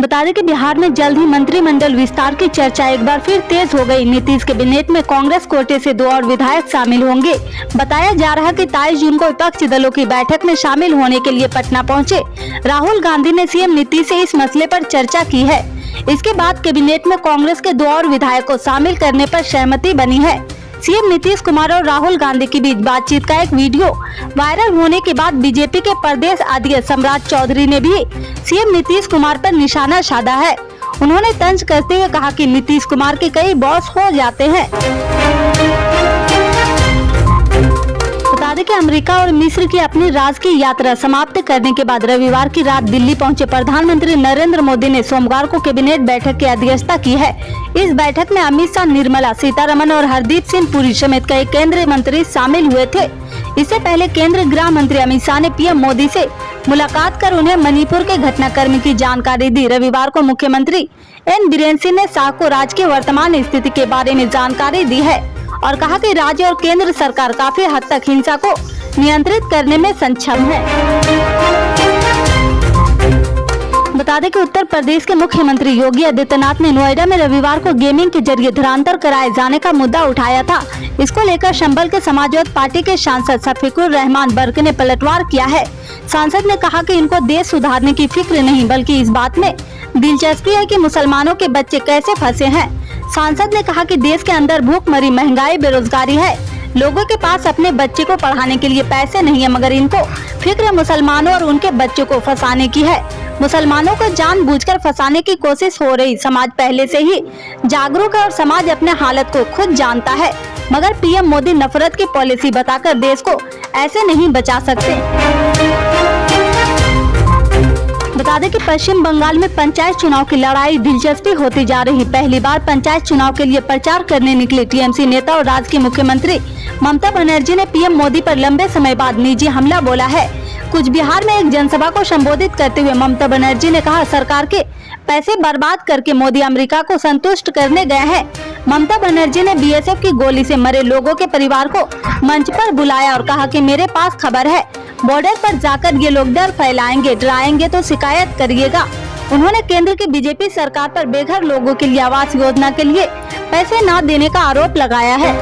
बता दें कि बिहार में जल्द ही मंत्रिमंडल विस्तार की चर्चा एक बार फिर तेज हो गई। नीतीश कैबिनेट में कांग्रेस कोटे से 2 और विधायक शामिल होंगे। बताया जा रहा कि 23 जून को विपक्षी दलों की बैठक में शामिल होने के लिए पटना पहुंचे राहुल गांधी ने सीएम नीतीश से इस मसले पर चर्चा की है। इसके बाद कैबिनेट में कांग्रेस के 2 और विधायक को शामिल करने पर सहमति बनी है। सीएम नीतीश कुमार और राहुल गांधी के बीच बातचीत का एक वीडियो वायरल होने के बाद बीजेपी के प्रदेश अध्यक्ष सम्राट चौधरी ने भी सीएम नीतीश कुमार पर निशाना साधा है। उन्होंने तंज करते हुए कहा कि नीतीश कुमार के कई बॉस हो जाते हैं। बता दें कि अमेरिका और मिस्र की अपनी राजकीय यात्रा समाप्त करने के बाद रविवार की रात दिल्ली पहुंचे प्रधानमंत्री नरेंद्र मोदी ने सोमवार को कैबिनेट बैठक की अध्यक्षता की है। इस बैठक में अमित शाह, निर्मला सीतारमण और हरदीप सिंह पुरी समेत कई केंद्रीय मंत्री शामिल हुए थे। इससे पहले केंद्रीय गृह मंत्री अमित शाह ने पीएम मोदी से मुलाकात कर उन्हें मणिपुर के घटनाक्रम की जानकारी दी। रविवार को मुख्यमंत्री एन बीरेन सिंह ने शाह को राज्य की वर्तमान स्थिति के बारे में जानकारी दी है और कहा कि राज्य और केंद्र सरकार काफी हद तक हिंसा को नियंत्रित करने में सक्षम है। बता दें कि उत्तर प्रदेश के मुख्यमंत्री योगी आदित्यनाथ ने नोएडा में रविवार को गेमिंग के जरिए धुरांतर कराए जाने का मुद्दा उठाया था। इसको लेकर संभल के समाजवादी पार्टी के सांसद शफीकुर रहमान बर्क ने पलटवार किया है। सांसद ने कहा कि इनको देश सुधारने की फिक्र नहीं बल्कि इस बात में दिलचस्पी है कि मुसलमानों के बच्चे कैसे फंसे हैं। सांसद ने कहा कि देश के अंदर भूखमरी, महंगाई, बेरोजगारी है। लोगों के पास अपने बच्चे को पढ़ाने के लिए पैसे नहीं है, मगर इनको फिक्र मुसलमानों और उनके बच्चों को फंसाने की है। मुसलमानों को जानबूझकर फंसाने की कोशिश हो रही। समाज पहले से ही जागरूक है और समाज अपने हालत को खुद जानता है, मगर पीएम मोदी नफरत की पॉलिसी बताकर देश को ऐसे नहीं बचा सकते। बता दें कि पश्चिम बंगाल में पंचायत चुनाव की लड़ाई दिलचस्पी होती जा रही। पहली बार पंचायत चुनाव के लिए प्रचार करने निकली टीएमसी नेता और राज्य की मुख्यमंत्री ममता बनर्जी ने पीएम मोदी पर लंबे समय बाद निजी हमला बोला है। कुछ बिहार में एक जनसभा को संबोधित करते हुए ममता बनर्जी ने कहा, सरकार के पैसे बर्बाद करके मोदी अमेरिका को संतुष्ट करने गए हैं। ममता बनर्जी ने बीएसएफ की गोली से मरे लोगों के परिवार को मंच पर बुलाया और कहा कि मेरे पास खबर है, बॉर्डर पर जाकर ये लोग डर फैलाएंगे, डराएंगे तो शिकायत करिएगा। उन्होंने केंद्र की बीजेपी सरकार पर बेघर लोगों के लिए आवास योजना के लिए पैसे न देने का आरोप लगाया है।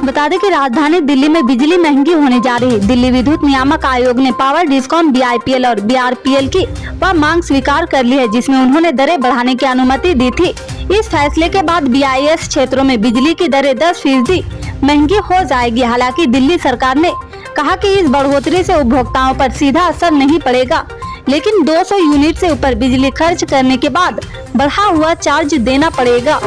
बता दें कि राजधानी दिल्ली में बिजली महंगी होने जा रही। दिल्ली विद्युत नियामक आयोग ने पावर डिस्कॉम, बीआईपीएल और बीआरपीएल की वह मांग स्वीकार कर ली है जिसमें उन्होंने दरें बढ़ाने की अनुमति दी थी। इस फैसले के बाद बीआईएस क्षेत्रों में बिजली की दरें 10% महंगी हो जाएगी। हालांकि दिल्ली सरकार ने कहा कि इस बढ़ोतरी से उपभोक्ताओं पर सीधा असर नहीं पड़ेगा, लेकिन 200 यूनिट से ऊपर बिजली खर्च करने के बाद बढ़ा हुआ चार्ज देना पड़ेगा।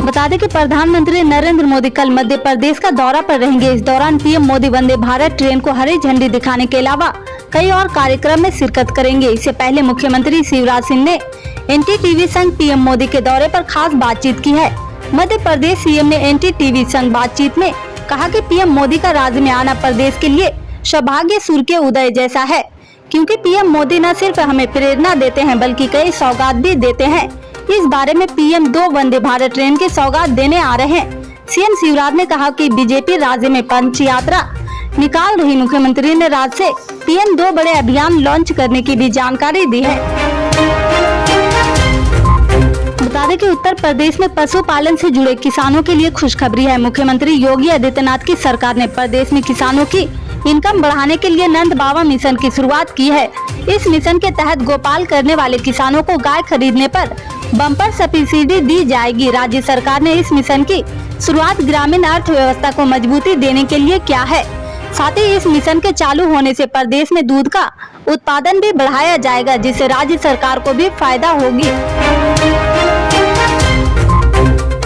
बता दें कि प्रधानमंत्री नरेंद्र मोदी कल मध्य प्रदेश का दौरा पर रहेंगे। इस दौरान पीएम मोदी वंदे भारत ट्रेन को हरी झंडी दिखाने के अलावा कई और कार्यक्रम में शिरकत करेंगे। इससे पहले मुख्यमंत्री शिवराज सिंह ने एनडीटीवी संघ पीएम मोदी के दौरे पर खास बातचीत की है। मध्य प्रदेश सीएम ने एनडीटीवी संघ बातचीत में कहा कि पीएम मोदी का राज्य में आना प्रदेश के लिए सौभाग्य सूर्य के उदय जैसा है, क्योंकि पीएम मोदी न सिर्फ हमें प्रेरणा देते हैं बल्कि कई सौगात भी देते हैं। इस बारे में पीएम 2 वंदे भारत ट्रेन की सौगात देने आ रहे हैं। सीएम शिवराज ने कहा कि बीजेपी राज्य में पंच यात्रा निकाल रही। मुख्यमंत्री ने राज्य से पीएम 2 बड़े अभियान लॉन्च करने की भी जानकारी दी है। बता दें कि उत्तर प्रदेश में पशुपालन से जुड़े किसानों के लिए खुशखबरी है। मुख्यमंत्री योगी आदित्यनाथ की सरकार ने प्रदेश में किसानों की इनकम बढ़ाने के लिए नंद बाबा मिशन की शुरुआत की है। इस मिशन के तहत गोपाल करने वाले किसानों को गाय खरीदने पर बम्पर सब्सिडी दी जाएगी। राज्य सरकार ने इस मिशन की शुरुआत ग्रामीण अर्थव्यवस्था को मजबूती देने के लिए किया है। साथ ही इस मिशन के चालू होने से प्रदेश में दूध का उत्पादन भी बढ़ाया जाएगा, जिससे राज्य सरकार को भी फायदा होगी।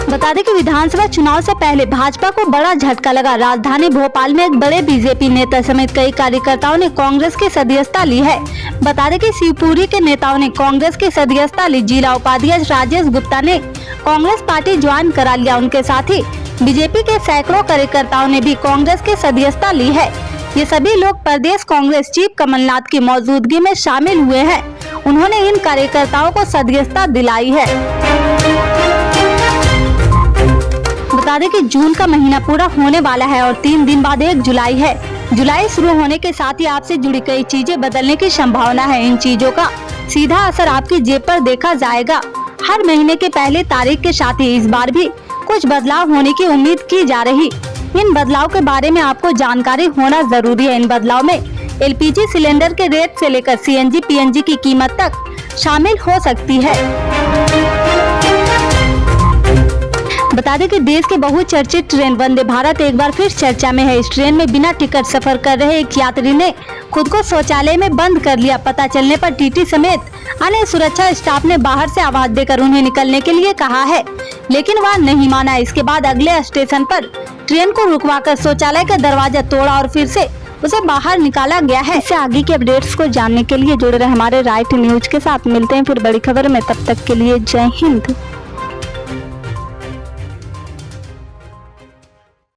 बता दें कि विधानसभा चुनाव से पहले भाजपा को बड़ा झटका लगा। राजधानी भोपाल में एक बड़े बीजेपी नेता समेत कई कार्यकर्ताओं ने कांग्रेस की सदस्यता ली है। बता दें कि शिवपुरी के नेताओं ने कांग्रेस की सदस्यता ली। जिला उपाध्यक्ष राजेश गुप्ता ने कांग्रेस पार्टी ज्वाइन करा लिया। उनके साथ ही बीजेपी के सैकड़ों कार्यकर्ताओं ने भी कांग्रेस की सदस्यता ली है। ये सभी लोग प्रदेश कांग्रेस चीफ कमलनाथ की मौजूदगी में शामिल हुए हैं। उन्होंने इन कार्यकर्ताओं को सदस्यता दिलाई है। बता दें कि जून का महीना पूरा होने वाला है और 3 दिन बाद 1 जुलाई है। जुलाई शुरू होने के साथ ही आपसे जुड़ी कई चीजें बदलने की संभावना है। इन चीजों का सीधा असर आपकी जेब पर देखा जाएगा। हर महीने के पहले तारीख के साथ ही इस बार भी कुछ बदलाव होने की उम्मीद की जा रही। इन बदलाव के बारे में आपको जानकारी होना जरूरी है। इन बदलाव में एलपीजी सिलेंडर के रेट से लेकर सीएनजी पीएनजी की कीमत तक शामिल हो सकती है। बता दें कि देश के बहुचर्चित ट्रेन वंदे भारत एक बार फिर चर्चा में है। इस ट्रेन में बिना टिकट सफर कर रहे एक यात्री ने खुद को शौचालय में बंद कर लिया। पता चलने पर टीटी समेत अन्य सुरक्षा स्टाफ ने बाहर से आवाज देकर उन्हें निकलने के लिए कहा है, लेकिन वह नहीं माना। इसके बाद अगले स्टेशन पर ट्रेन को रुकवाकर शौचालय का दरवाजा तोड़ा और फिर से उसे बाहर निकाला गया है। इससे आगे के अपडेट्स को जानने के लिए जुड़े रहे हमारे राइट न्यूज के साथ। मिलते हैं फिर बड़ी खबर में, तब तक के लिए जय हिंद।